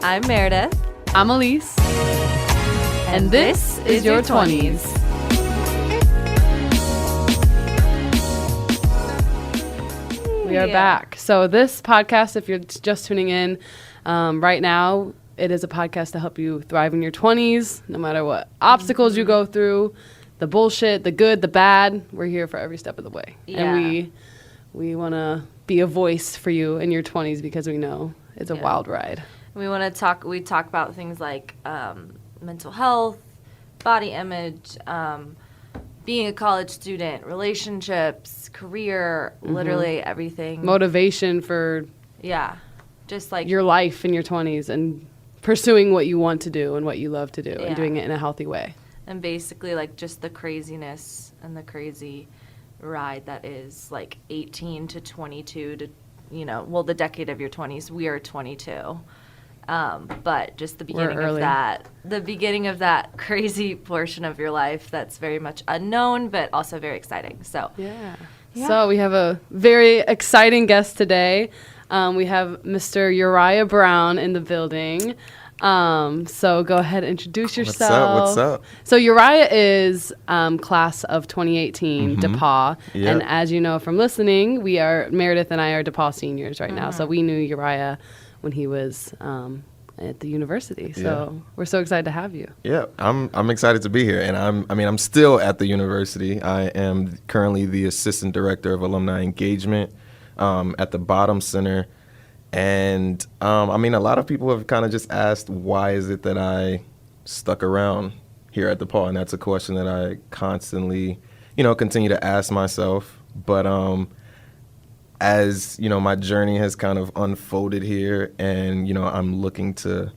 I'm Meredith. I'm Elise. And this is your 20s. We are back. So this podcast, if you're just tuning in right now, it is a podcast to help you thrive in your 20s, no matter what obstacles you go through, the bullshit, the good, the bad. We're here for every step of the way. Yeah. And we want to be a voice for you in your 20s because we know it's a wild ride. We talk about things like mental health, body image, being a college student, relationships, career, literally everything. Motivation for just like your life in your 20s and pursuing what you want to do and what you love to do and doing it in a healthy way. And basically like just the craziness and the crazy ride that is like 18 to 22 to, the decade of your 20s. We are 22. But just the beginning of that crazy portion of your life that's very much unknown, but also very exciting. So, So we have a very exciting guest today. We have Mr. Uriah Brown in the building. So go ahead and introduce yourself. What's up? So Uriah is class of 2018, DePauw. Yep. And as you know from listening, Meredith and I are DePauw seniors right now. So we knew Uriah when he was at the university. So we're so excited to have you. Yeah, I'm excited to be here, and I'm still at the university. I am currently the assistant director of alumni engagement at the Bottom Center, and a lot of people have kind of just asked why is it that I stuck around here at DePauw, and that's a question that I constantly, continue to ask myself. But as my journey has kind of unfolded here, and I'm looking to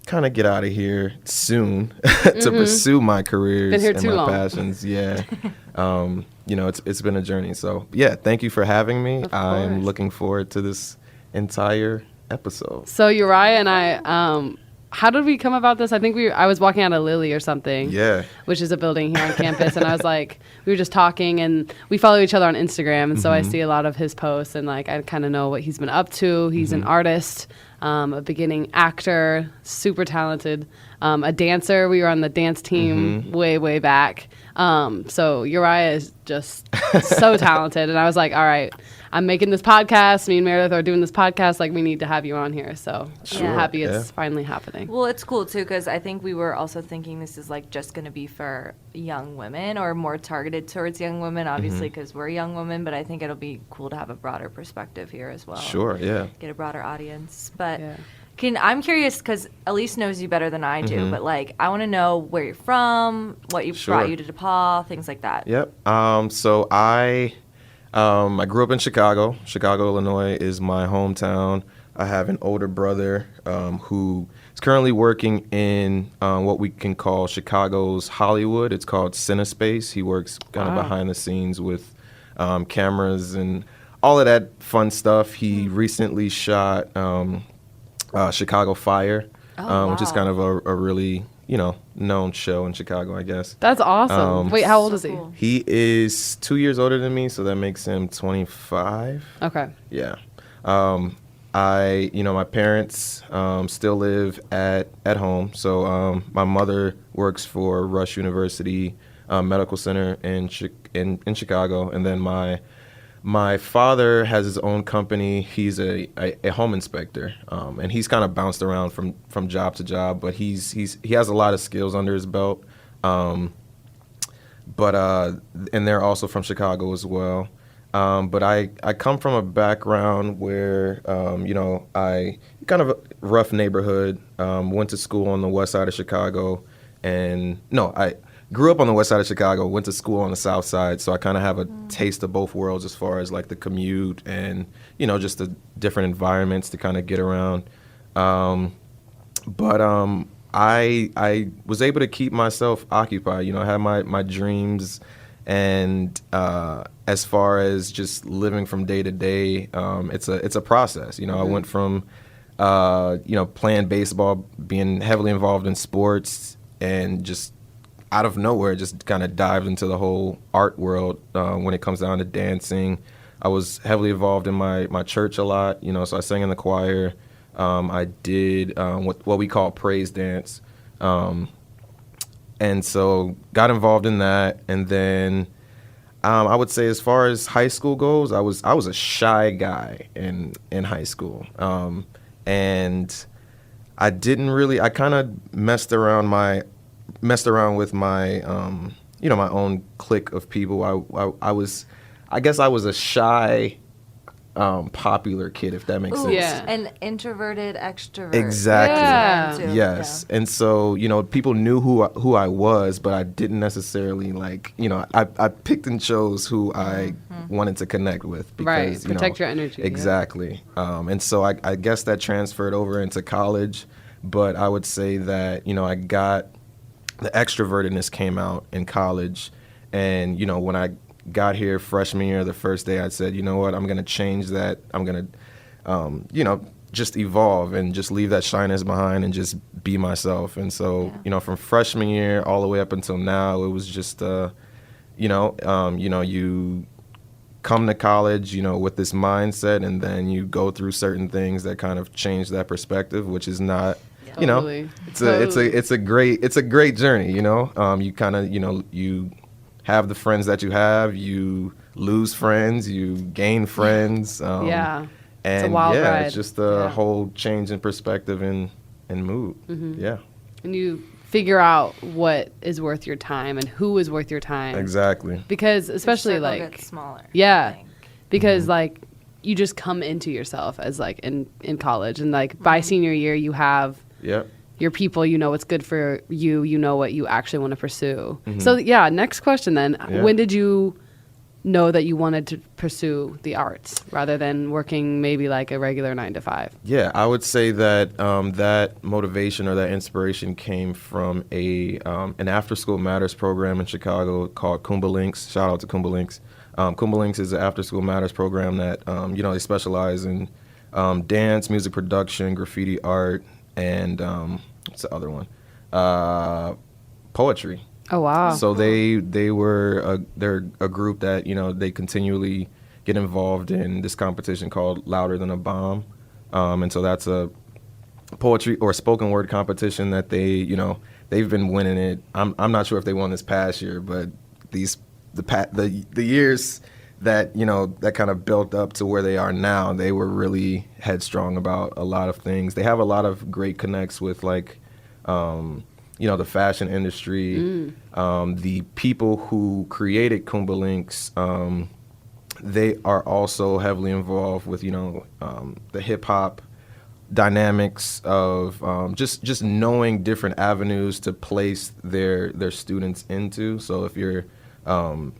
kind of get out of here soon to pursue my careers and my long. passions. Yeah, it's been a journey. So thank you for having me. I'm looking forward to this entire episode. So Uriah and I, how did we come about this? I think I was walking out of Lily or something. Yeah. Which is a building here on campus. And I was like, we were just talking and we follow each other on Instagram. And so I see a lot of his posts and like, I kind of know what he's been up to. He's an artist, a beginning actor, super talented, a dancer. We were on the dance team way, way back. So Uriah is just so talented. And I was like, all right, I'm making this podcast. Me and Meredith are doing this podcast. Like, we need to have you on here. So I'm happy it's finally happening. Well, it's cool, too, because I think we were also thinking this is, like, just going to be for young women or more targeted towards young women, obviously, because we're young women. But I think it'll be cool to have a broader perspective here as well. Sure, yeah. Get a broader audience. But I'm curious, because Elise knows you better than I do, but, like, I want to know where you're from, what brought you to DePauw, things like that. Yep. So I grew up in Chicago. Chicago, Illinois is my hometown. I have an older brother who is currently working in what we can call Chicago's Hollywood. It's called CineSpace. He works kind of behind the scenes with cameras and all of that fun stuff. He recently shot Chicago Fire, which is kind of a really known show in Chicago, I guess. That's awesome. Wait, how old is he? Cool. He is 2 years older than me, so that makes him 25. Okay. Yeah. My parents still live at home. So my mother works for Rush University Medical Center in Chicago, and then my father has his own company. He's a home inspector, and he's kind of bounced around from job to job, but he has a lot of skills under his belt. And they're also from Chicago as well. But I come from a background where, I kind of a rough neighborhood, went to school on the west side of Chicago, I grew up on the west side of Chicago, went to school on the south side, so I kind of have a taste of both worlds as far as like the commute and, just the different environments to kind of get around. I was able to keep myself occupied. I had my dreams, and as far as just living from day to day, it's a process. I went from playing baseball, being heavily involved in sports, and just out of nowhere, just kind of dived into the whole art world when it comes down to dancing. I was heavily involved in my church a lot, so I sang in the choir. I did what we call praise dance. And so got involved in that. And then I would say as far as high school goes, I was a shy guy in high school. And I didn't really, I kind of messed around with my, my own clique of people. I guess I was a shy, popular kid, if that makes Ooh, sense. Yeah. An introverted extrovert. Exactly. Yeah. Too. Yes. Yeah. And so, people knew who I was, but I didn't necessarily I picked and chose who I wanted to connect with because, Right. Protect your energy. Yeah. Exactly. And so I guess that transferred over into college, but I would say that, I got the extrovertedness came out in college. And, when I got here freshman year, the first day I said, you know what, I'm going to change that. I'm going to, just evolve and just leave that shyness behind and just be myself. And so, from freshman year all the way up until now, it was just, you come to college, with this mindset, and then you go through certain things that kind of change that perspective, which is not, Totally. it's a great journey. You kind of, you have the friends that you have, you lose friends, you gain friends. Yeah. And It's a wild ride. it's just a whole change in perspective and mood. Yeah. And you figure out what is worth your time and who is worth your time. Exactly. Because Your especially circle like, gets smaller. I yeah, think. because like you just come into yourself as like in college, and like by senior year you have Yep. your people, what's good for you, what you actually want to pursue. So yeah, next question then. Yeah. When did you know that you wanted to pursue the arts rather than working maybe like a regular 9-to-5? Yeah, I would say that that motivation or that inspiration came from an after-school matters program in Chicago called Kumba Links. Shout out to Kumba Links. Kumba Links is an after-school matters program that they specialize in dance, music production, graffiti art, and what's the other one? Poetry. Oh wow. So they're a group that they continually get involved in this competition called Louder Than a Bomb, and so that's a poetry or spoken word competition that they've been winning it. I'm not sure if they won this past year, but the years that that kind of built up to where they are now, they were really headstrong about a lot of things. They have a lot of great connects with the fashion industry. The people who created Kumba Links, they are also heavily involved with, the hip hop dynamics of just knowing different avenues to place their students into. So if you're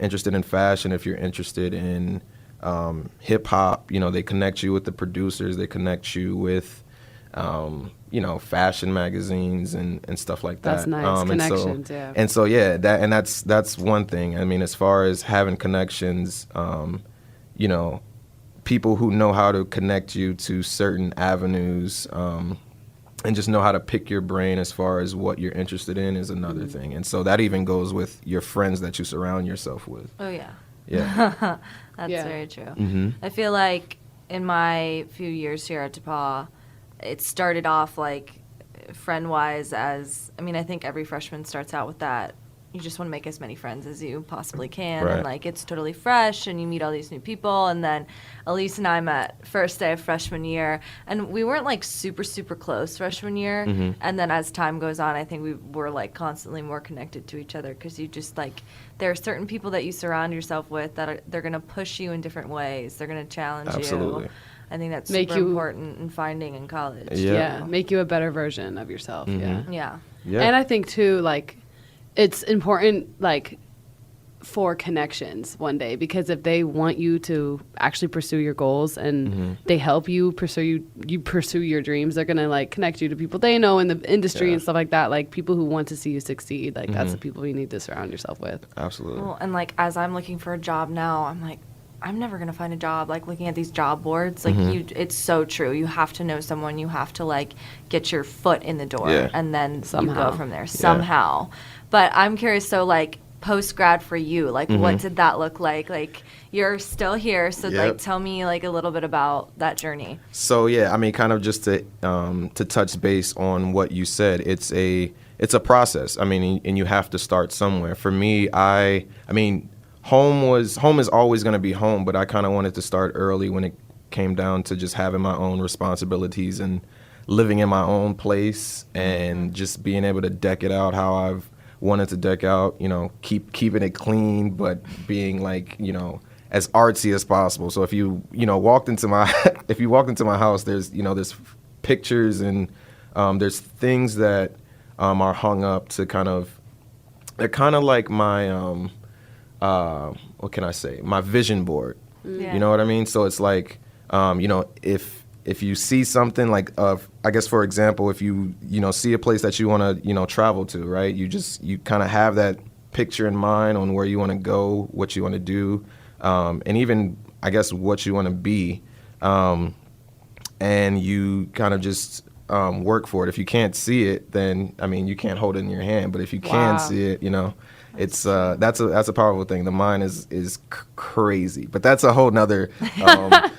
interested in fashion, if you're interested in hip hop, they connect you with the producers, they connect you with fashion magazines and stuff like that. That's nice. Connections, yeah. And so that's one thing. I mean, as far as having connections, people who know how to connect you to certain avenues, and just know how to pick your brain as far as what you're interested in is another thing. And so that even goes with your friends that you surround yourself with. Oh, yeah. Yeah. That's Yeah. very true. Mm-hmm. I feel like in my few years here at DePauw, it started off like friend-wise as, I think every freshman starts out with that. You just want to make as many friends as you possibly can. Right. And like it's totally fresh and you meet all these new people. And then Elise and I met first day of freshman year. And we weren't like super, super close freshman year. Mm-hmm. And then as time goes on, I think we were like constantly more connected to each other because you just like, there are certain people that you surround yourself with that they're going to push you in different ways. They're going to challenge Absolutely. you. I think that's Make super you- important in finding in college. Yeah. Make you a better version of yourself. Yeah. Yeah. Yeah. And I think too, like, it's important, like, for connections one day, because if they want you to actually pursue your goals and they help you pursue your dreams, they're gonna like connect you to people they know in the industry and stuff like that, like people who want to see you succeed. Like that's the people you need to surround yourself with. Absolutely. Well, and like as I'm looking for a job now, I'm like, I'm never gonna find a job. Like looking at these job boards, like it's so true. You have to know someone. You have to like get your foot in the door, Yeah. and then you Somehow. go from there somehow. But I'm curious. So like post grad for you? Like, what did that look like? Like, you're still here, so Yep. like, tell me like a little bit about that journey. So yeah, I mean, kind of just to touch base on what you said, it's a process. I mean, and you have to start somewhere. For me, I mean, home is always going to be home, but I kind of wanted to start early when it came down to just having my own responsibilities and living in my own place and just being able to deck it out how I've wanted to deck out, you know, keeping it clean, but being like, you know, as artsy as possible. So if you walked into my house, there's pictures and there's things that are hung up to they're kind of like my what can I say, my vision board. Yeah. You know what I mean? So it's like if you see something like, I guess for example, if you see a place that you want to travel to, right? You kind of have that picture in mind on where you want to go, what you want to do, and even I guess what you want to be, and you kind of just work for it. If you can't see it, then I mean you can't hold it in your hand. But if you can see it, it's that's a powerful thing. The mind is crazy, but that's a whole nother Believe me, I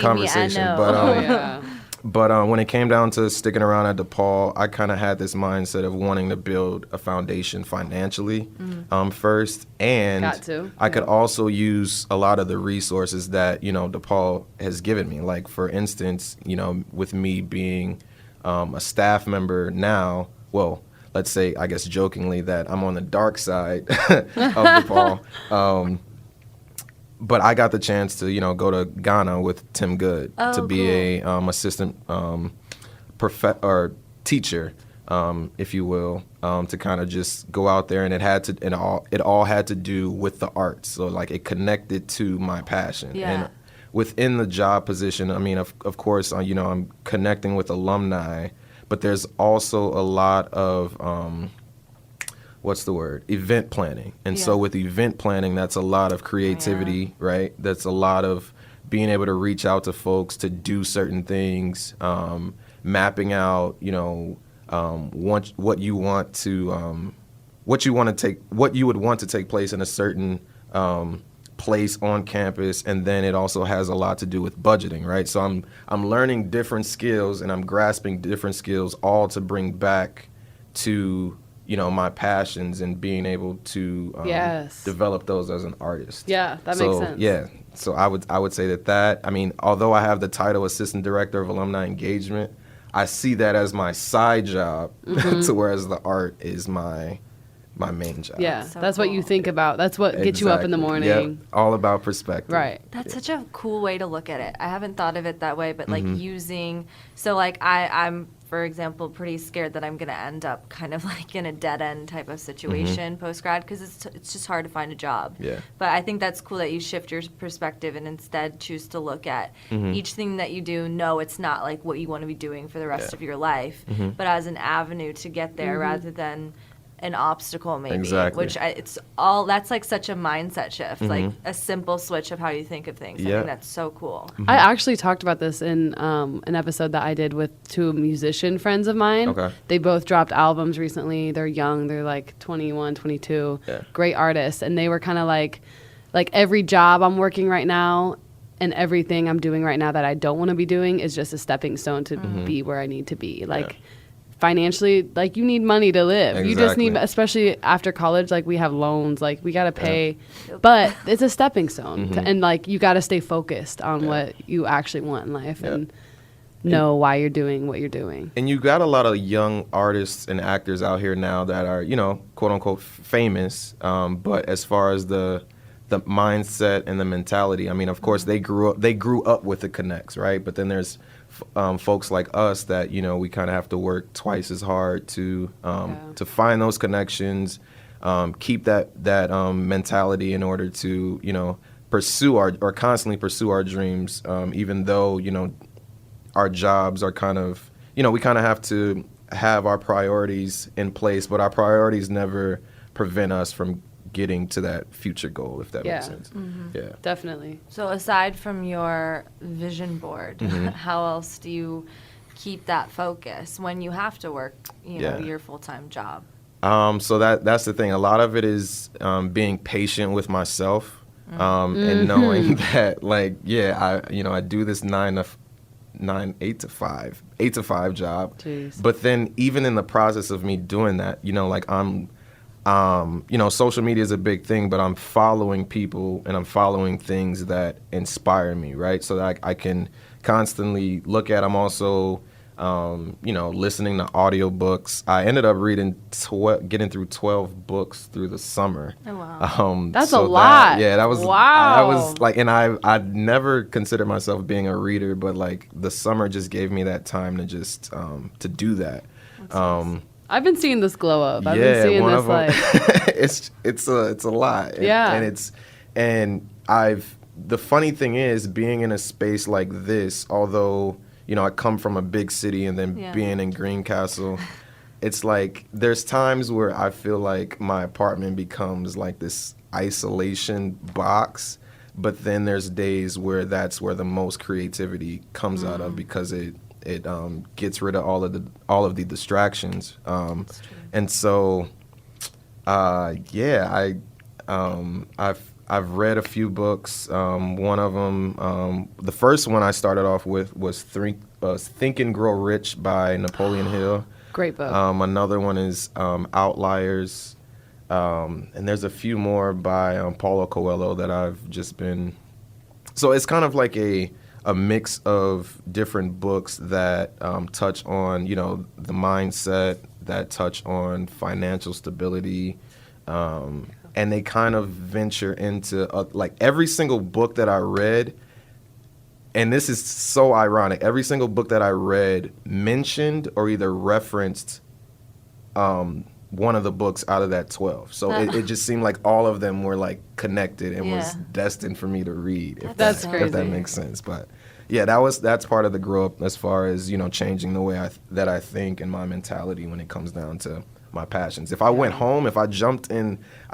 conversation. know. But when it came down to sticking around at DePauw, I kind of had this mindset of wanting to build a foundation financially first, and I could also use a lot of the resources that DePauw has given me. Like for instance, with me being a staff member now, well, let's say, I guess jokingly, that I'm on the dark side of DePauw. But I got the chance to, go to Ghana with Tim Good to be a assistant or teacher, if you will, to kind of just go out there, and it all had to do with the arts. So like it connected to my passion. Yeah. And within the job position, I mean, of course, I'm connecting with alumni, but there's also a lot of event planning. And so with event planning, that's a lot of creativity, right? That's a lot of being able to reach out to folks to do certain things, mapping out, what you would want to take place in a certain place on campus, and then it also has a lot to do with budgeting, right? So I'm learning different skills and I'm grasping different skills, all to bring back to my passions and being able to develop those as an artist. Yeah, that makes sense. Yeah, so I would say that I mean, although I have the title Assistant Director of Alumni Engagement, I see that as my side job, to whereas the art is my main job. Yeah, So that's what you cool. think about. That's what gets you up in the morning. Yep. All about perspective. Right. That's such a cool way to look at it. I haven't thought of it that way, but like so like I'm, for example, pretty scared that I'm going to end up kind of like in a dead end type of situation post-grad, because it's just hard to find a job. Yeah. But I think that's cool that you shift your perspective and instead choose to look at each thing that you do. No, it's not like what you want to be doing for the rest of your life, but as an avenue to get there rather than an obstacle, maybe. Exactly. That's like such a mindset shift, like a simple switch of how you think of things. I think that's so cool. I actually talked about this in an episode that I did with two musician friends of mine. Okay. They both dropped albums recently. They're young. They're like 21, 22. Yeah. Great artists. And they were kind of like every job I'm working right now and everything I'm doing right now that I don't want to be doing is just a stepping stone to be where I need to be. Like, financially, like, you need money to live. Exactly. You just need, especially after college, like, we have loans, like, we got to pay, but it's a stepping stone and like, you got to stay focused on what you actually want in life and know why you're doing what you're doing. And you got a lot of young artists and actors out here now that are, quote unquote famous, but as far as the mindset and the mentality, I mean, of course they grew up with the connects, right? But then there's folks like us that we kind of have to work twice as hard to find those connections, keep that mentality in order to constantly pursue our dreams, even though our jobs are kind of we kind of have to have our priorities in place, but our priorities never prevent us from getting to that future goal, if that makes sense. Yeah, Definitely. So aside from your vision board, how else do you keep that focus when you have to work, your full-time job? So that's the thing. A lot of it is being patient with myself, and knowing that, like, I do this 8 to 5 job. Jeez. But then even in the process of me doing that, like I'm, social media is a big thing, but I'm following people and I'm following things that inspire me, right? So that I can constantly look at. I'm also, listening to audiobooks. I ended up getting through 12 books through the summer. Oh, wow. That's a lot. That was, wow. I was like, and I'd never considered myself being a reader, but like the summer just gave me that time to just, to do that. Nice. I've been seeing this glow up. I've been seeing this like it's a lot. Yeah. And the funny thing is, being in a space like this, although, I come from a big city and then being in Greencastle, it's like there's times where I feel like my apartment becomes like this isolation box, but then there's days where that's where the most creativity comes out of, because it gets rid of all of the distractions. And so, I've read a few books. One of them, the first one I started off with was Think and Grow Rich by Napoleon Hill. great book. Another one is Outliers. And there's a few more by Paulo Coelho that I've just been... So it's kind of like a mix of different books that touch on, the mindset, that touch on financial stability, and they kind of venture into like every single book that I read, and this is so ironic, every single book that I read mentioned or either referenced one of the books out of that 12. So it just seemed like all of them were like connected and was destined for me to read. That's crazy. If that makes sense. But yeah, that's part of the grow up as far as, changing the way that I think and my mentality when it comes down to my passions. If I went home, I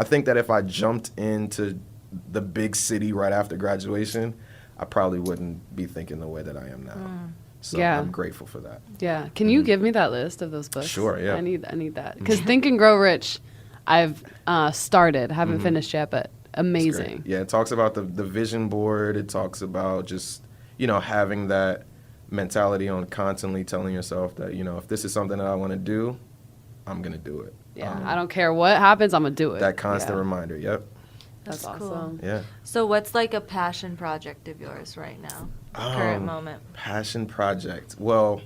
think that if I jumped into the big city right after graduation, I probably wouldn't be thinking the way that I am now. So I'm grateful for that. Yeah. Can you give me that list of those books? Sure, yeah. I need that. Because Think and Grow Rich, I've started, haven't finished yet, but amazing. Yeah, it talks about the vision board. It talks about just, having that mentality on constantly telling yourself that, if this is something that I want to do, I'm going to do it. Yeah, I don't care what happens, I'm going to do it. That constant reminder, yep. That's cool. awesome. Yeah. So what's like a passion project of yours right now? Current moment. Passion project. Well,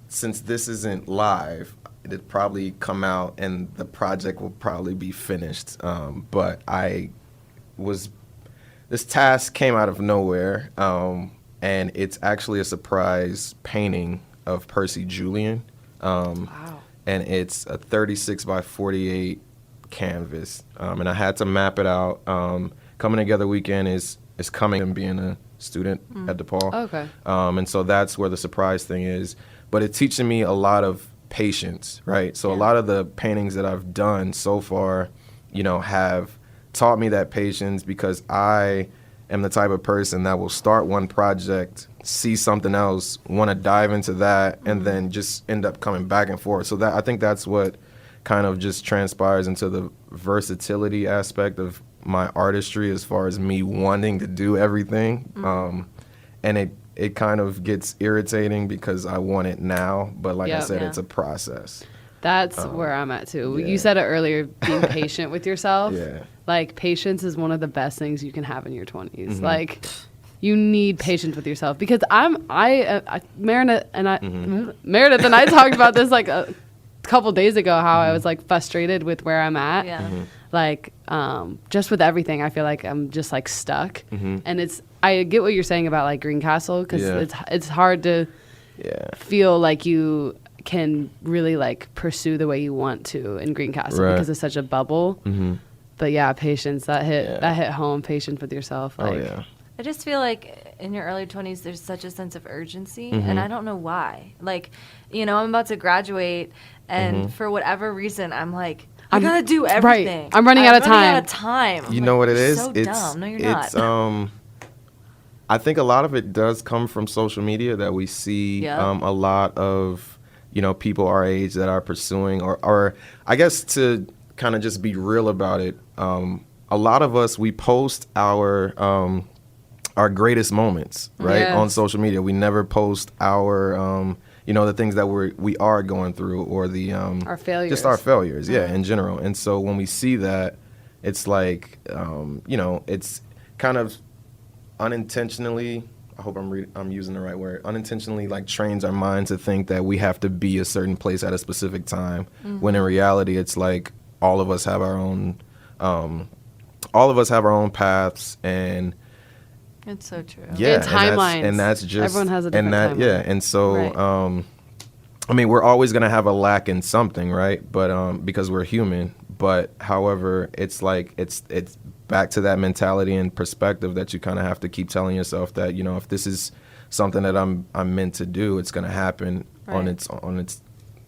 since this isn't live, it'd probably come out and the project will probably be finished. But this task came out of nowhere, and it's actually a surprise painting of Percy Julian. Wow. And it's a 36 by 48 canvas, and I had to map it out. Coming Together weekend is coming, and being a student at DePauw. Okay. And so that's where the surprise thing is. But it's teaching me a lot of patience, right? So a lot of the paintings that I've done so far, have taught me that patience, because I am the type of person that will start one project, see something else, want to dive into that, and then just end up coming back and forth. So I think that's what kind of just transpires into the versatility aspect of my artistry, as far as me wanting to do everything. And it kind of gets irritating because I want it now, but like I said, it's a process. That's where I'm at too. Yeah. You said it earlier, being patient with yourself. Yeah. Like, patience is one of the best things you can have in your 20s. Like, you need patience with yourself, because Meredith and I talked about this like a couple days ago, how I was like frustrated with where I'm at. Yeah. Like, just with everything, I feel like I'm just like stuck. And I get what you're saying about like Greencastle, because it's hard to feel like you can really like pursue the way you want to in Greencastle, because it's such a bubble. But yeah, patience, that hit home. Patience with yourself. Like, I just feel like in your early 20s, there's such a sense of urgency, and I don't know why. Like, I'm about to graduate, and for whatever reason, I'm like, I gotta do everything. Right. I'm running out of time. You know what it is? So dumb. No, you're not. I think a lot of it does come from social media, that we see a lot of people our age that are pursuing, or I guess to kind of just be real about it. A lot of us, we post our greatest moments, right, Yes. on social media. We never post our, the things that we are going through, or the Our failures. just our failures, in general. And so when we see that, it's like, it's kind of unintentionally. I hope I'm using the right word. Unintentionally, like, trains our mind to think that we have to be a certain place at a specific time, when in reality, it's like all of us have our own, paths, and It's so true. yeah, And timelines. and that's just Everyone has a different timeline. yeah, and so Right. I mean, we're always gonna have a lack in something, right? But because we're human. But however, it's like it's back to that mentality and perspective that you kind of have to keep telling yourself that, if this is something that I'm meant to do, it's gonna happen on Right. its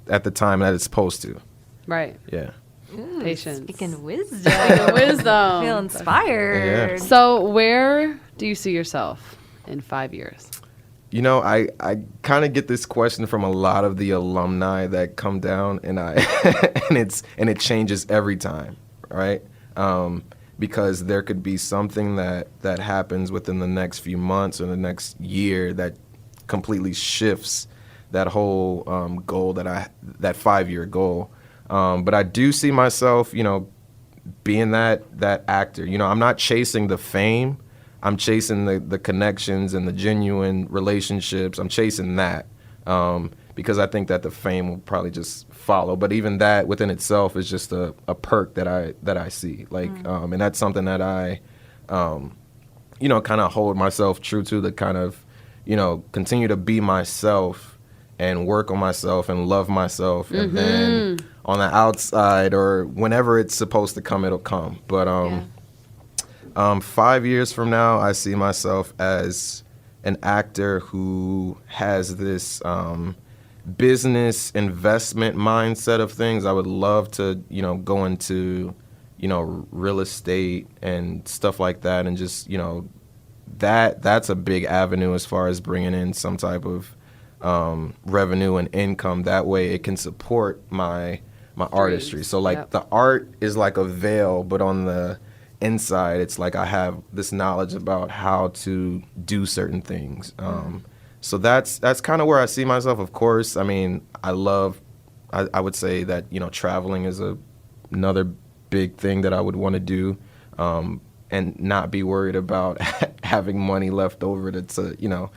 at the time that it's supposed to. Right. Yeah. Ooh, Patience. Speaking wisdom. Wisdom. Feel inspired. Yeah. So where do you see yourself in 5 years? I kind of get this question from a lot of the alumni that come down, and it changes every time, right? Because there could be something that happens within the next few months or the next year that completely shifts that whole goal, that 5-year goal. But I do see myself, being that actor. I'm not chasing the fame. I'm chasing the connections and the genuine relationships. I'm chasing that because I think that the fame will probably just follow. But even that within itself is just a perk that I see. Like, and that's something that I, kind of hold myself true to kind of, continue to be myself and work on myself and love myself. And then on the outside, or whenever it's supposed to come, it'll come. But 5 years from now, I see myself as an actor who has this business investment mindset of things. I would love to, go into, real estate and stuff like that, and just, that's a big avenue as far as bringing in some type of revenue and income. That way, it can support my artistry. So, like, the art is like a veil, but on the inside, it's like I have this knowledge about how to do certain things. So that's kind of where I see myself. Of course, I mean, I would say that, traveling is another big thing that I would want to do, and not be worried about having money left over to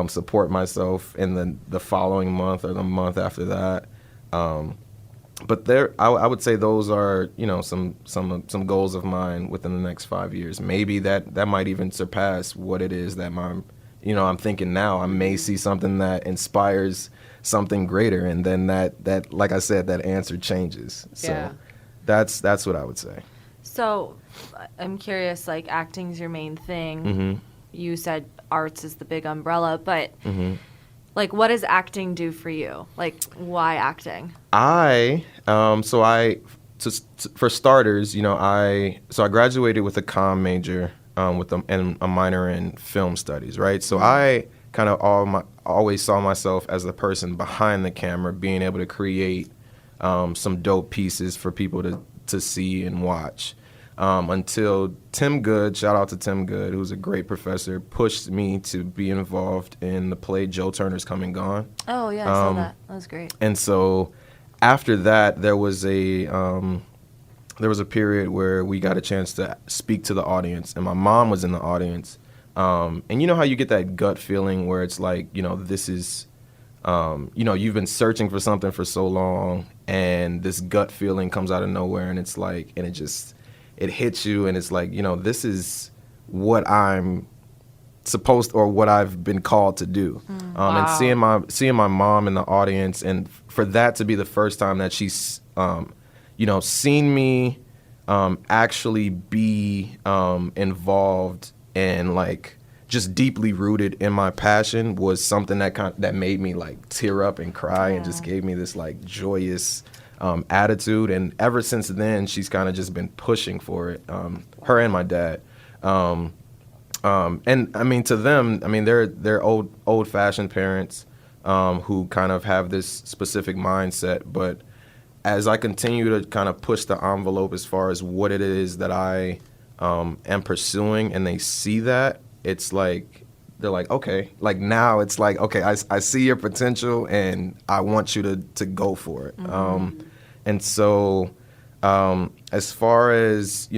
support myself in the following month or the month after that. But I would say those are, some goals of mine within the next 5 years. Maybe that might even surpass what it is that I'm thinking now. I may see something that inspires something greater, and then that like I said, that answer changes. So that's what I would say. So I'm curious, like, acting's your main thing. Mm-hmm. You said arts is the big umbrella, but Mm-hmm. like, what does acting do for you? Like, why acting? For starters, I graduated with a comm major, and a minor in film studies, right? So I kind of always saw myself as the person behind the camera, being able to create some dope pieces for people to see and watch. Until Tim Good, shout out to Tim Good, who's a great professor, pushed me to be involved in the play Joe Turner's Come and Gone. Oh, yeah, I saw that. That was great. And so after that, there was a period where we got a chance to speak to the audience, and my mom was in the audience. And you know how you get that gut feeling where it's like, this is, you've been searching for something for so long, and this gut feeling comes out of nowhere, and it's like, and it hits you, and it's like, this is what I'm supposed, or what I've been called to do. Wow. And seeing my mom in the audience, and for that to be the first time that she's seen me actually be involved and, like, just deeply rooted in my passion, was something that made me, like, tear up and cry, and just gave me this, like, joyous attitude. And ever since then, she's kind of just been pushing for it, her and my dad. And I mean, to them, I mean, they're old-fashioned parents, who kind of have this specific mindset. But as I continue to kind of push the envelope as far as what it is that I am pursuing, and they see that, it's like, they're like, okay, like now it's like, okay, I see your potential and I want you to go for it. And so as far as,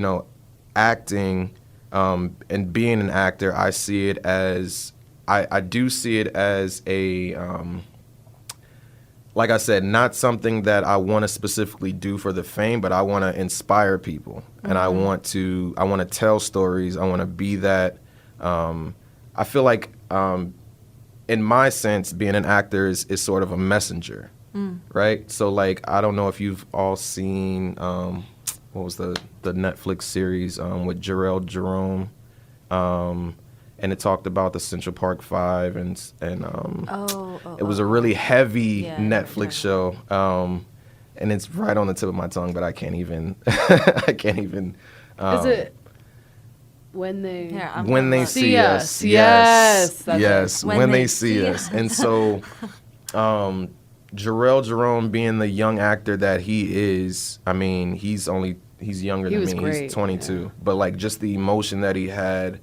acting and being an actor, I see it as, I do see it as a, like I said, not something that I want to specifically do for the fame, but I want to inspire people, and I want to tell stories. I want to be that. I feel like, in my sense, being an actor is sort of a messenger, right? So, like, I don't know if you've all seen, what was the Netflix series with Jarrell Jerome, and it talked about the Central Park Five, and it was a really heavy Netflix show, and it's right on the tip of my tongue, but I can't even, Is it when they see us? Yes, yes. When they see us, and so, Jarrell Jerome, being the young actor that he is, I mean, he's younger than me. Great. He's 22, but like just the emotion that he had.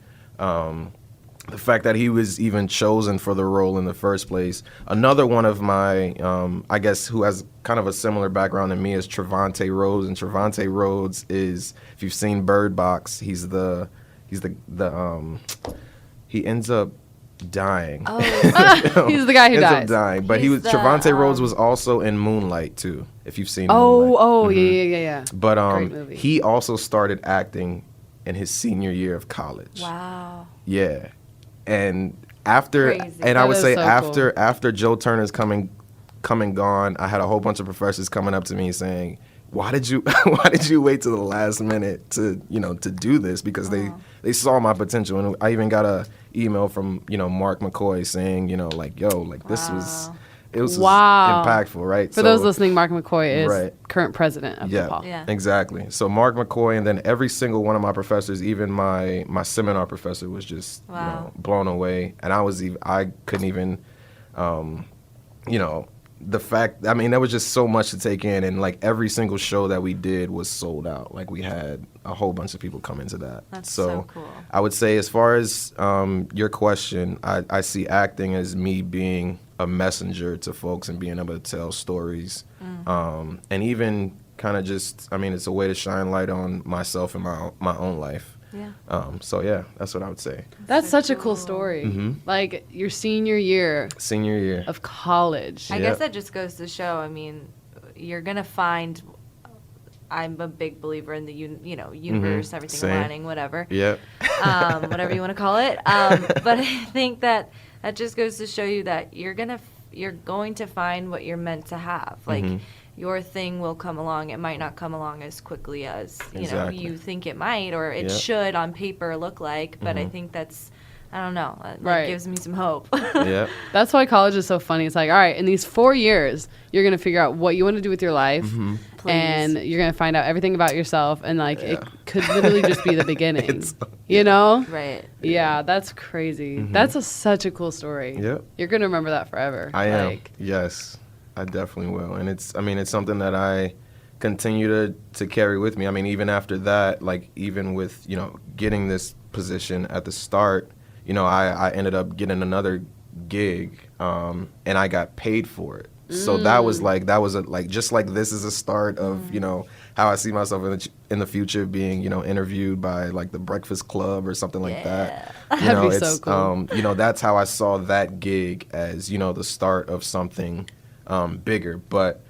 The fact that he was even chosen for the role in the first place. Another one of my, I guess, who has kind of a similar background than me is Trevante Rhodes. And Trevante Rhodes is, if you've seen Bird Box, he ends up dying. Oh, he's the guy who ends dies. up dying. But Trevante Rhodes was also in Moonlight too, if you've seen Moonlight. Mm-hmm. Yeah. But he also started acting in his senior year of college. Wow. Yeah. And after, Crazy. and I would say so after Joe Turner's come and gone, I had a whole bunch of professors coming up to me saying, why did you wait till the last minute to do this? Because they saw my potential. And I even got a email from, Mark McCoy saying, this was impactful, right? For those listening, Mark McCoy is current president of DePauw. Yeah, exactly. So Mark McCoy, and then every single one of my professors, even my seminar professor, was just blown away. And I couldn't even, the fact, I mean, there was just so much to take in, and like every single show that we did was sold out. Like we had a whole bunch of people come into that. That's so cool. I would say, as far as your question, I see acting as me being a messenger to folks and being able to tell stories, and even kind of just, I mean, it's a way to shine light on myself and my own life. Yeah. So yeah, that's what I would say. That's such a cool story. Mm-hmm. Like your senior year of college. I guess that just goes to show, I mean, you're going to find, I'm a big believer in the, universe, everything aligning, whatever. Yeah. Whatever you want to call it. But I think that just goes to show you that you're going to find what you're meant to have. Like, your thing will come along. It might not come along as quickly as, you think it might, or it should on paper look like. But I think that's, I don't know, that gives me some hope. Yeah. That's why college is so funny. It's like, all right, in these 4 years, you're going to figure out what you want to do with your life. And you're going to find out everything about yourself. And, like, it could literally just be the beginning. Right. Yeah, that's crazy. That's such a cool story. Yep. You're going to remember that forever. I am. Yes, I definitely will. And it's something that I continue to carry with me. I mean, even after that, like, even with, getting this position at the start, I ended up getting another gig, and I got paid for it. So that was just like this is a start of, how I see myself in the future being, interviewed by like the Breakfast Club or something like that. That'd be so cool. That's how I saw that gig as, the start of something bigger. But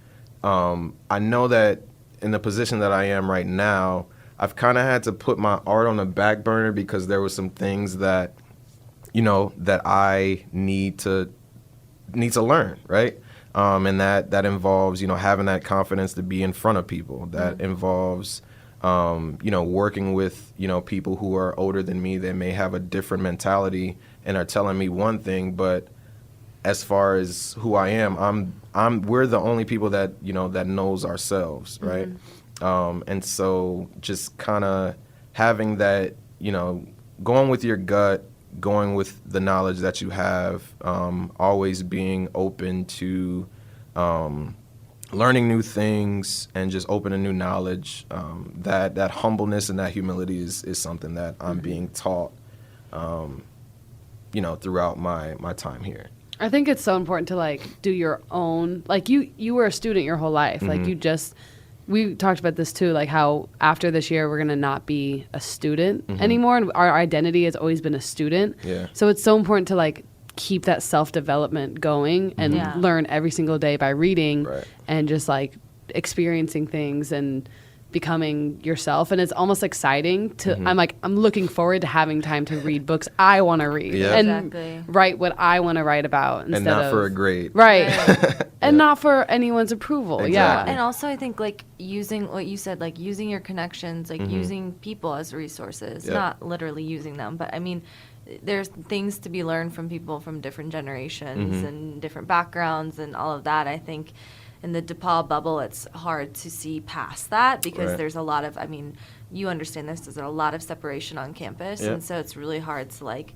I know that in the position that I am right now, I've kind of had to put my art on the back burner because there were some things that, that I need to learn, right? And that involves, having that confidence to be in front of people. That involves, working with, people who are older than me that may have a different mentality and are telling me one thing, but as far as who I am, we're the only people that, that knows ourselves, right? And so just kind of having that, going with your gut, going with the knowledge that you have, always being open to learning new things and just open to new knowledge. That humbleness and that humility is something that I'm being taught, throughout my time here. I think it's so important to like do your own, like you were a student your whole life. Like we talked about this too, like how after this year we're going to not be a student anymore. And our identity has always been a student. Yeah. So it's so important to like keep that self-development going and learn every single day by reading and just like experiencing things and becoming yourself. And it's almost exciting to I'm looking forward to having time to read books I want to read and write what I want to write about instead and not of for a grade, and not for anyone's approval. Exactly. And also I think like using what you said, like using your connections, like using people as resources, not literally using them, but I mean there's things to be learned from people from different generations and different backgrounds and all of that. I think in the DePauw bubble, it's hard to see past that because there's a lot of, I mean, you understand this, there's a lot of separation on campus, and so it's really hard to, like,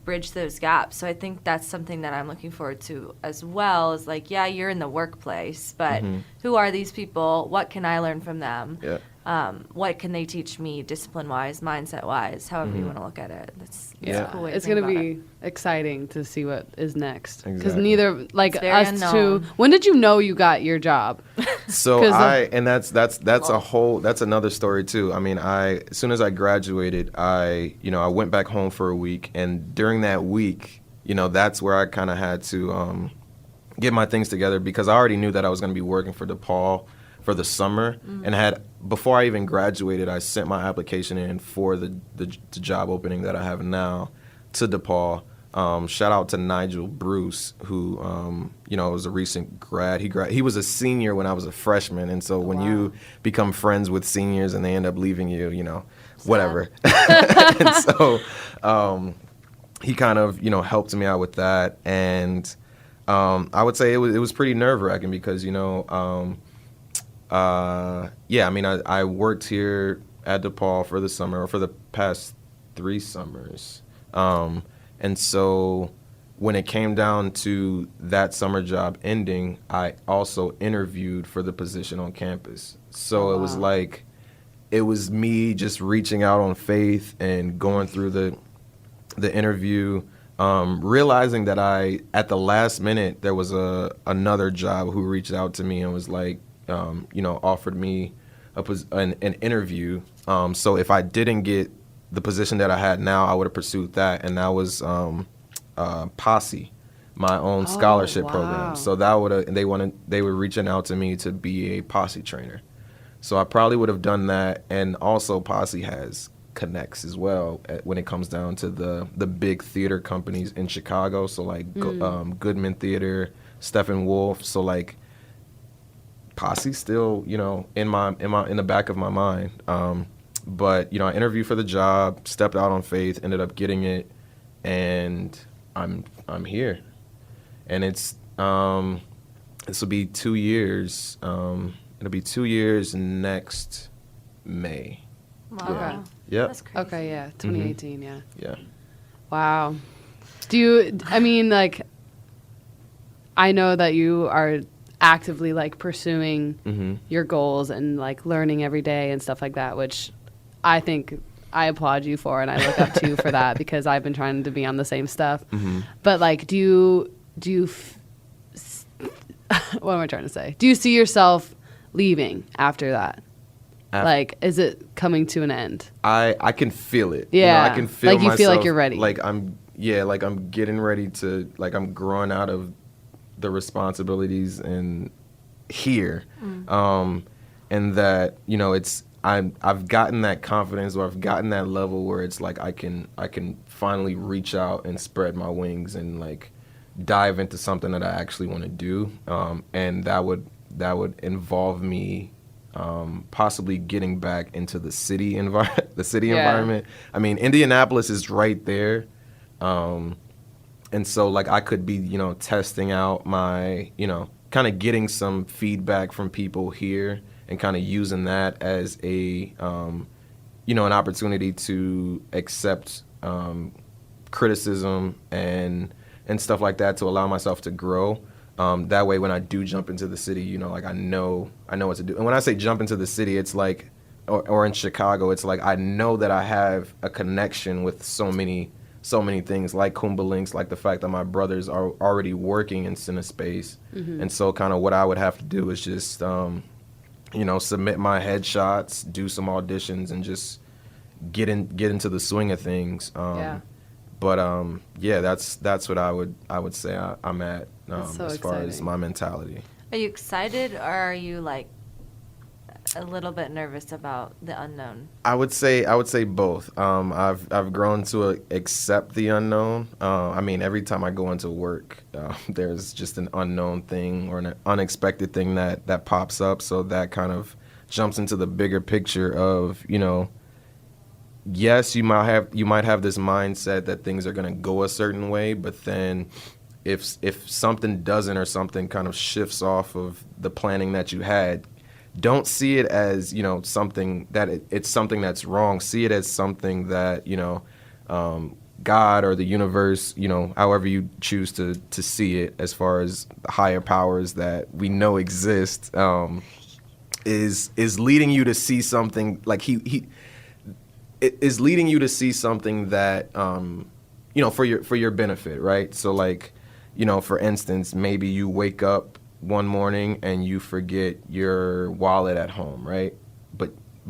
bridge those gaps. So I think that's something that I'm looking forward to as well, is, like, yeah, you're in the workplace, but who are these people? What can I learn from them? What can they teach me discipline-wise, mindset-wise, however you want to look at it. That's a cool way to it's think going to about be it. exciting to see what is next. Because Exactly. neither, like It's very us unknown. two, when did you know you got your job? So 'Cause that's another story too. I mean, as soon as I graduated, I went back home for a week, and during that week, that's where I kind of had to get my things together, because I already knew that I was going to be working for DePauw for the summer, and before I even graduated, I sent my application in for the job opening that I have now to DePauw. Shout out to Nigel Bruce, who was a recent grad. He was a senior when I was a freshman, and so when you become friends with seniors and they end up leaving you, whatever. And so he kind of helped me out with that, and I would say it was pretty nerve-wracking because I worked here at DePauw for the summer, or for the past 3 summers. And so when it came down to that summer job ending, I also interviewed for the position on campus. So it was like, it was me just reaching out on faith and going through the interview, realizing that at the last minute, there was another job who reached out to me and was like, offered me an interview. So if I didn't get the position that I had now, I would have pursued that, and that was Posse, my own scholarship program. So they were reaching out to me to be a Posse trainer. So I probably would have done that, and also Posse has connects as well when it comes down to the big theater companies in Chicago. So like Goodman Theater, Steppenwolf. So like Posse still in the back of my mind. But I interviewed for the job, stepped out on faith, ended up getting it, and I'm here. And this will be 2 years. It'll be 2 years next May. Wow. Okay. Yep. That's crazy. Okay, yeah, 2018, yeah. Yeah. Wow. I know that you are actively like pursuing your goals and like learning every day and stuff like that, which I think I applaud you for, and I look up to you for that, because I've been trying to be on the same stuff. But like, what am I trying to say? Do you see yourself leaving after that? Like, is it coming to an end? I can feel it. Yeah. I can feel like you myself, feel like you're ready. Like I'm getting ready to, like, I'm growing out of the responsibilities and here. And that, I've gotten that confidence, or I've gotten that level where it's like I can finally reach out and spread my wings and like dive into something that I actually want to do. And that would involve me possibly getting back into the city environment. I mean, Indianapolis is right there. And so like I could be, testing out my, kind of getting some feedback from people here and kind of using that as a, an opportunity to accept, criticism and stuff like that to allow myself to grow. That way, when I do jump into the city, you know, like I know what to do. And when I say jump into the city, it's like, or in Chicago, it's like I know that I have a connection with so many things, like Kumbah Links, like the fact that my brothers are already working in Cinespace. And so kind of what I would have to do is just, you know, submit my headshots, do some auditions, and just get into the swing of things. But yeah, that's what I would say I'm at so as far as exciting. my mentality. Are you excited, or are you like a little bit nervous about the unknown? I would say both. I've grown to accept the unknown. I mean, every time I go into work, there's just an unknown thing or an unexpected thing that pops up. So that kind of jumps into the bigger picture of, you know, yes, you might have this mindset that things are going to go a certain way, but then if something doesn't, or something kind of shifts off of the planning that you had, don't see it as, you know, something that it's something that's wrong. See it as something that, you know, God or the universe, you know, however you choose to see it, as far as the higher powers that we know exist, is leading you to see something. Like he is leading you to see something that, you know, for your benefit, right? So like, you know, for instance, maybe you wake up one morning and you forget your wallet at home, right?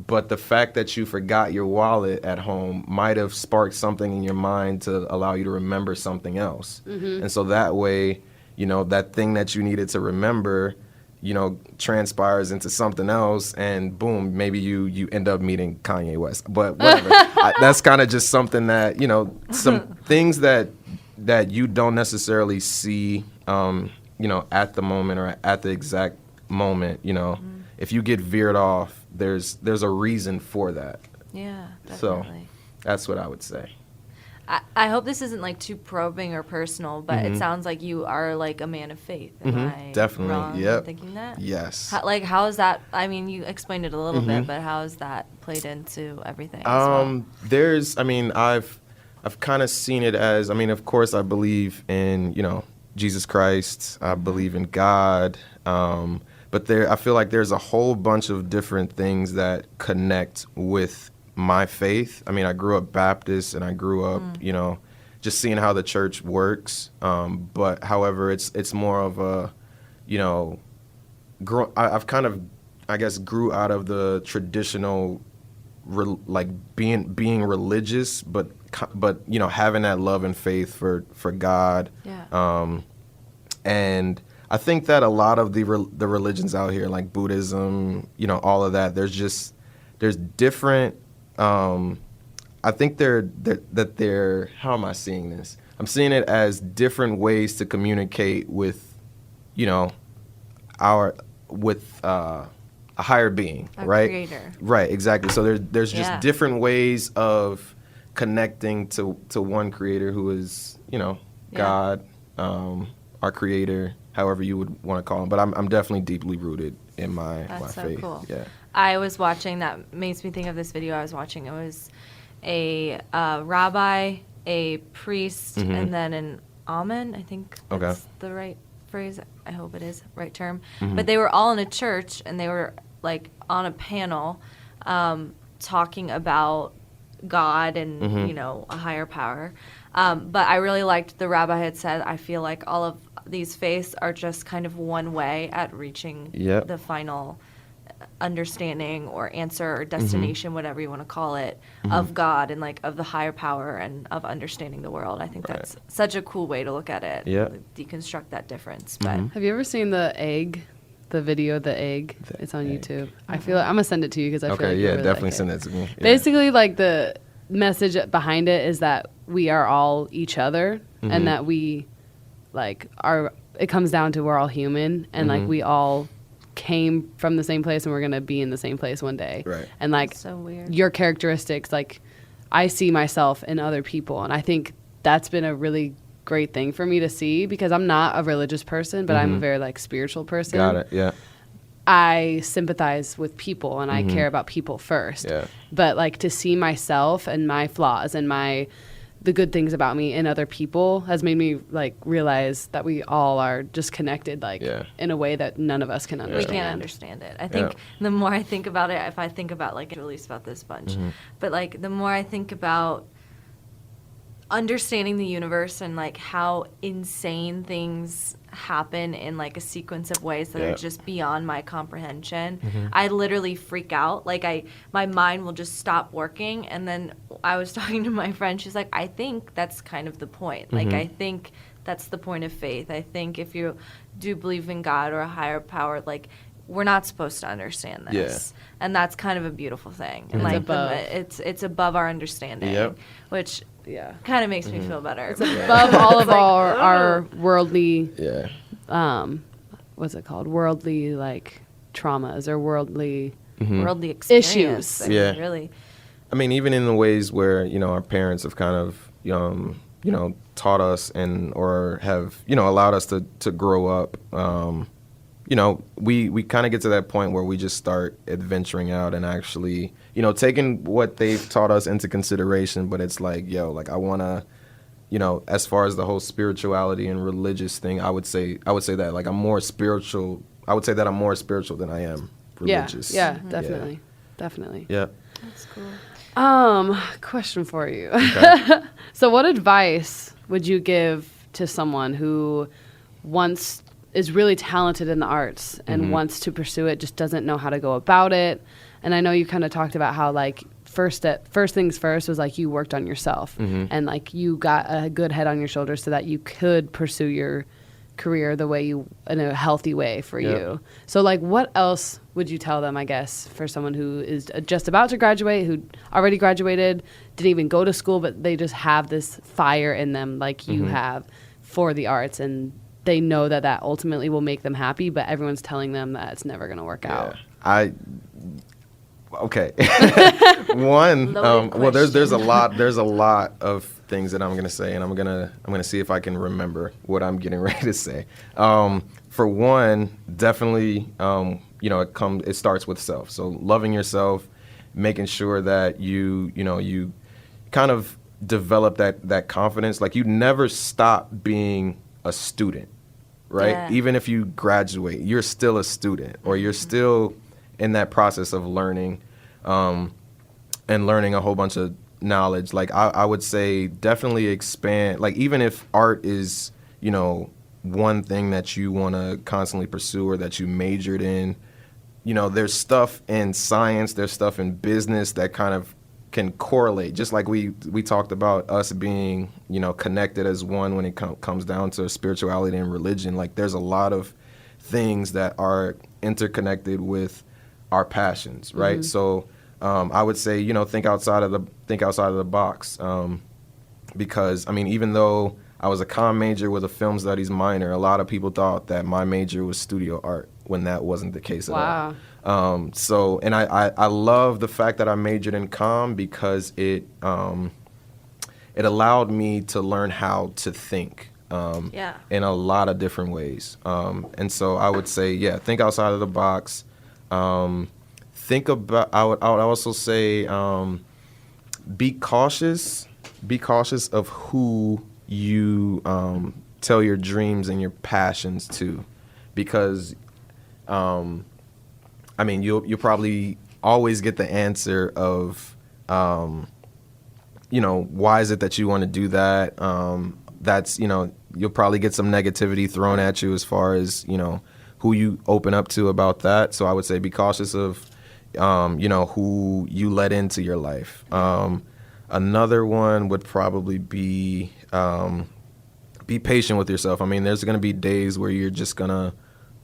But the fact that you forgot your wallet at home might have sparked something in your mind to allow you to remember something else. And so that way, you know, that thing that you needed to remember, you know, transpires into something else, and boom, maybe you end up meeting Kanye West. But whatever. That's kind of just something that, you know, some things that you don't necessarily see, you know, at the moment or at the exact moment, you know, if you get veered off, there's a reason for that. Yeah, definitely. So that's what I would say. I hope this isn't like too probing or personal, but it sounds like you are like a man of faith. Am I Definitely. wrong Yep. in thinking that? Yes. How is that? I mean, you explained it a little bit, but how is that played into everything? As well? There's, I mean, I've kind of seen it as, I mean, of course, I believe in, you know, Jesus Christ. I believe in God. But I feel like there's a whole bunch of different things that connect with my faith. I mean, I grew up Baptist, and I grew up, you know, just seeing how the church works. But however, it's more of a, you know, I've kind of, I guess, grew out of the traditional, like being religious, but you know, having that love and faith for God. Yeah. And I think that a lot of the religions out here, like Buddhism, you know, all of that, there's different. I think they're. How am I seeing this? I'm seeing it as different ways to communicate with, you know, a higher being, A right? creator. Right, exactly. So there's just Yeah. different ways of connecting to one creator who is, you know, Yeah. God, our creator, however you would want to call him. But I'm definitely deeply rooted in my That's so faith. cool. Yeah. I was watching, that makes me think of this video I was watching. It was a rabbi, a priest, and then an amen. I think that's the right phrase. I hope it is right term. But they were all in a church, and they were like on a panel talking about God and, you know, a higher power. But I really liked the rabbi had said, I feel like all of these faiths are just kind of one way at reaching the final understanding or answer or destination, whatever you want to call it, of God and like of the higher power and of understanding the world. I think that's such a cool way to look at it. Yeah. Deconstruct that difference. But Have you ever seen the video, The Egg? It's on YouTube. I feel like I'm gonna send it to you because I feel like you really definitely like send it. that to me. Yeah. Basically, like the message behind it is that we are all each other, and that we like are. It comes down to we're all human, and like we all came from the same place, and we're gonna be in the same place one day. Right. And like That's so weird. your characteristics, like I see myself in other people, and I think that's been a really great thing for me to see because I'm not a religious person, but I'm a very like spiritual person. Got it. Yeah. I sympathize with people and I care about people first. Yeah. But like to see myself and my flaws and my the good things about me in other people has made me like realize that we all are just connected, like in a way that none of us can We understand. can't understand it. I think the more I think about it, if I think about like release about this bunch, but like the more I think about understanding the universe and like how insane things happen in like a sequence of ways that are just beyond my comprehension, I literally freak out. Like my mind will just stop working. And then I was talking to my friend, she's like, I think that's kind of the point. Like I think that's the point of faith. I think if you do believe in God or a higher power, like we're not supposed to understand this. And that's kind of a beautiful thing. And like above. It's above our understanding, which kind of makes me feel better. It's above all of our worldly, what's it called? Worldly like traumas or worldly worldly experience. issues. I mean, really. I mean, even in the ways where, our parents have kind of, taught us or have, allowed us to grow up, we kind of get to that point where we just start adventuring out and actually, taking what they've taught us into consideration. But it's like, I want to, as far as the whole spirituality and religious thing, I would say that like I'm more spiritual. I would say that I'm more spiritual than I am religious. Yeah, definitely. Definitely. Yeah. That's cool. Question for you. Okay. So what advice would you give to someone who is really talented in the arts and wants to pursue it, just doesn't know how to go about it? And I know you kind of talked about how like first things first was like you worked on yourself and like you got a good head on your shoulders so that you could pursue your career the way in a healthy way for you. So like what else would you tell them, I guess, for someone who is just about to graduate, who already graduated, didn't even go to school, but they just have this fire in them like you have for the arts, and they know that ultimately will make them happy, but everyone's telling them that it's never going to work out. Okay. One, well, there's a lot of things that I'm going to say, and I'm going to see if I can remember what I'm getting ready to say. For one, definitely, it starts with self. So loving yourself, making sure that you kind of develop that confidence. Like you never stop being a student, right? Yeah. Even if you graduate, you're still a student, or you're still in that process of learning, and learning a whole bunch of knowledge. Like I would say definitely expand, like even if art is, one thing that you want to constantly pursue or that you majored in, there's stuff in science, there's stuff in business that kind of can correlate. Just like we talked about us being, connected as one when it comes down to spirituality and religion. Like there's a lot of things that are interconnected with our passions, right? So I would say, think outside of the box, because I mean, even though I was a comm major with a film studies minor, a lot of people thought that my major was studio art when that wasn't the case at all. So, and I love the fact that I majored in comm because it allowed me to learn how to think in a lot of different ways. And so I would say, think outside of the box. Think about, I would also say, be cautious of who you tell your dreams and your passions to, because I mean you'll probably always get the answer of why is it that you want to do that. That's you'll probably get some negativity thrown at you as far as who you open up to about that. So I would say be cautious of who you let into your life. Another one would probably be patient with yourself. I mean, there's going to be days where you're just going to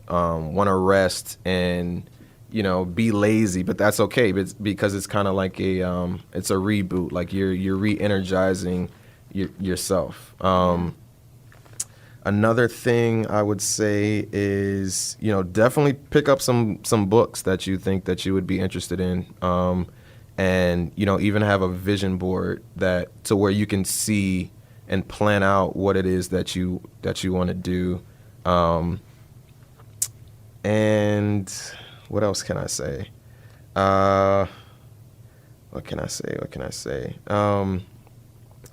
want to rest and, be lazy, but that's okay because it's kind of like it's a reboot. Like you're re-energizing yourself. Another thing I would say is, definitely pick up some books that you think that you would be interested in. And, even have a vision board to where you can see and plan out what it is that you want to do. And what else can I say? What can I say?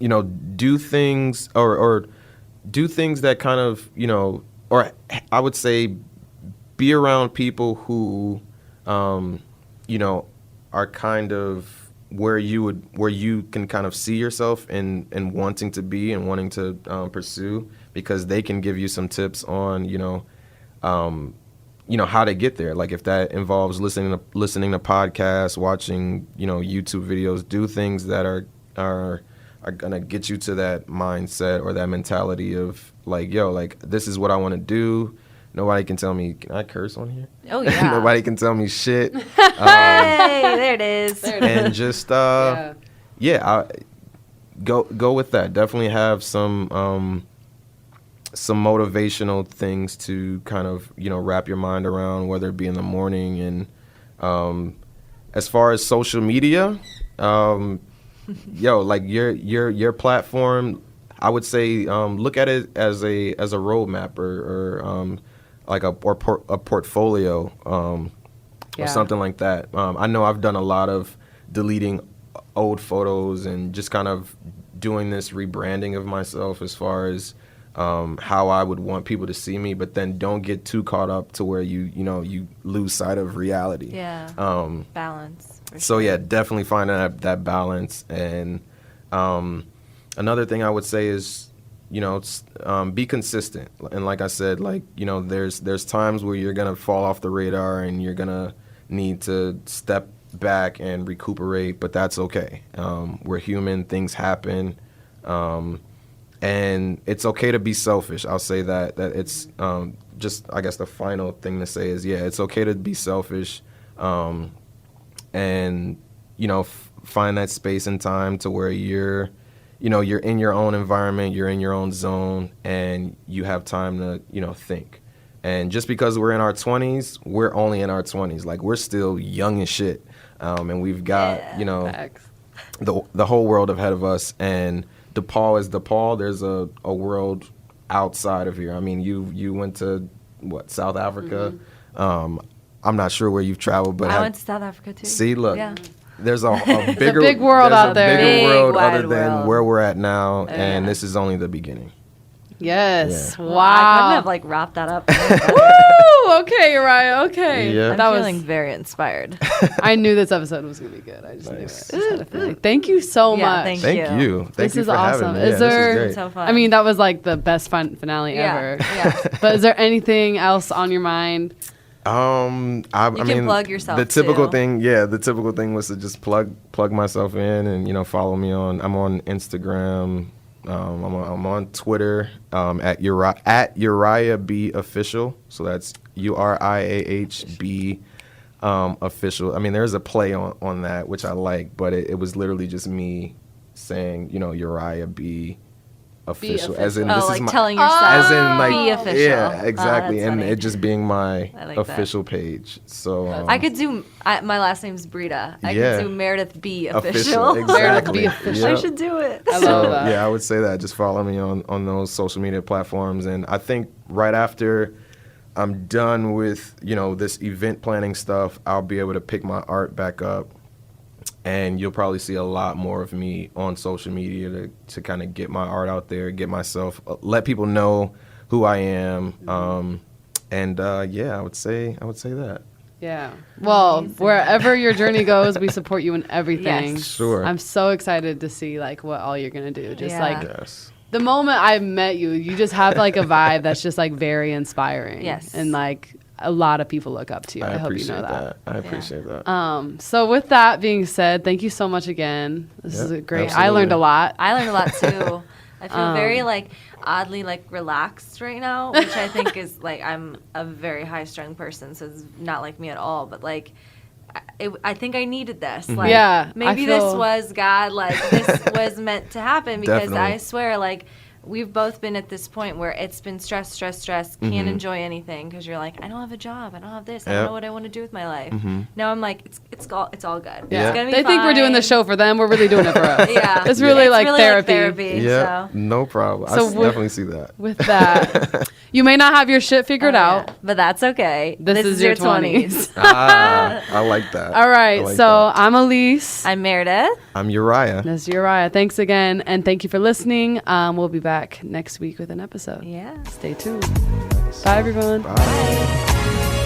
do things or do things that kind of, or I would say be around people who, are kind of where you can kind of see yourself and wanting to be and wanting to pursue, because they can give you some tips on, how to get there. Like if that involves listening to podcasts, watching, YouTube videos, do things that are gonna get you to that mindset or that mentality of like, yo, like this is what I want to do. Nobody can tell me. Can I curse on here? Oh yeah. Nobody can tell me shit. Hey, there it is. And just go with that. Definitely have some motivational things to kind of wrap your mind around, whether it be in the morning. And as far as social media, like your platform, I would say look at it as a roadmap or like a portfolio or something like that. I know I've done a lot of deleting old photos and just kind of doing this rebranding of myself as far as how I would want people to see me, but then don't get too caught up to where you lose sight of reality. Yeah. Balance. So yeah, definitely find that balance. And another thing I would say is, be consistent. And like I said, like, there's times where you're gonna fall off the radar and you're gonna need to step back and recuperate, but that's okay. We're human, things happen. And it's okay to be selfish. I'll say that it's just, I guess the final thing to say is, it's okay to be selfish, and, find that space and time to where you're in your own environment, you're in your own zone, and you have time to, think. And just because we're in our 20s, we're only in our 20s. Like, we're still young as shit. And we've got, Facts. the whole world ahead of us. And DePauw is DePauw. There's a world outside of here. I mean, you went to, South Africa? Mm-hmm. I'm not sure where you've traveled, but I went to South Africa too. See, look. Yeah. There's a bigger big world out there. Bigger Big, world wide other than world. where we're at now, Oh, and yeah. this is only the beginning. Yes. Yeah. Well, I Wow. couldn't have wrapped that up. Woo! Okay, Uriah. Okay. Yeah. I'm That feeling was. very inspired. I knew this episode was gonna be good. I just Nice. knew it. I just had a feeling. Thank you so Yeah, much. thank Thank you. you. Thank This you is for having awesome. me. Is Yeah, there- this is So great. fun. I mean, that was like the best finale Yeah, ever. yeah. But is there anything else on your mind? I can mean, plug yourself, The typical too. thing, the typical thing was to just plug myself in and follow me I'm on Instagram, I'm on Twitter at Uriah B official. So that's URIAHB official. I mean, there's a play on that which I like, but it was literally just me saying Uriah B official, as in official. this Oh, is like my, telling yourself. as in like Be official. yeah, exactly, Oh, that's and funny. it just being my I like that. official page. So I could do. My last name's Brita. I Yeah. could do Meredith B official, official. exactly. Meredith B. official. I Yep. should do it. I love So that. yeah, I would say that. Just follow me on those social media platforms, and I think right after I'm done with this event planning stuff, I'll be able to pick my art back up, and you'll probably see a lot more of me on social media to kind of get my art out there, get myself, let people know who I am, and I would say that. Yeah. Well, wherever your journey goes, we support you in everything. Yes. Sure. I'm so excited to see like what all you're gonna do. Just Yeah. like Yes. the moment I met you, you just have like a vibe that's just like very inspiring. Yes. And like a lot of people look up to you. I hope you appreciate know that. I appreciate that. So with that being said, thank you so much again. This is Yep, great. I absolutely. learned a lot. I learned a lot too. I feel very oddly relaxed right now, which I think is I'm a very high strung person, so it's not like me at all. But I think I needed this. Yeah, maybe I this feel- was God. This was meant to happen because Definitely. I swear we've both been at this point where it's been stress, can't enjoy anything because you're like, I don't have a job, I don't have this, I don't Yep. know what I want to do with my life. Now I'm like, it's all good. Yeah. It's gonna be They think we're doing the fine. show for them. We're really doing it for us. Yeah, It's really like therapy. Yeah, So. no problem. So I with- definitely see that. With that, You may not have your shit figured out. Yeah, but that's okay. This is your 20s. I like that. All right, I like so that. I'm Elise. I'm Meredith. I'm Uriah. This is Uriah. Thanks again, and thank you for listening. We'll be back next week with an episode. Yeah. Stay tuned. Bye, everyone. Bye.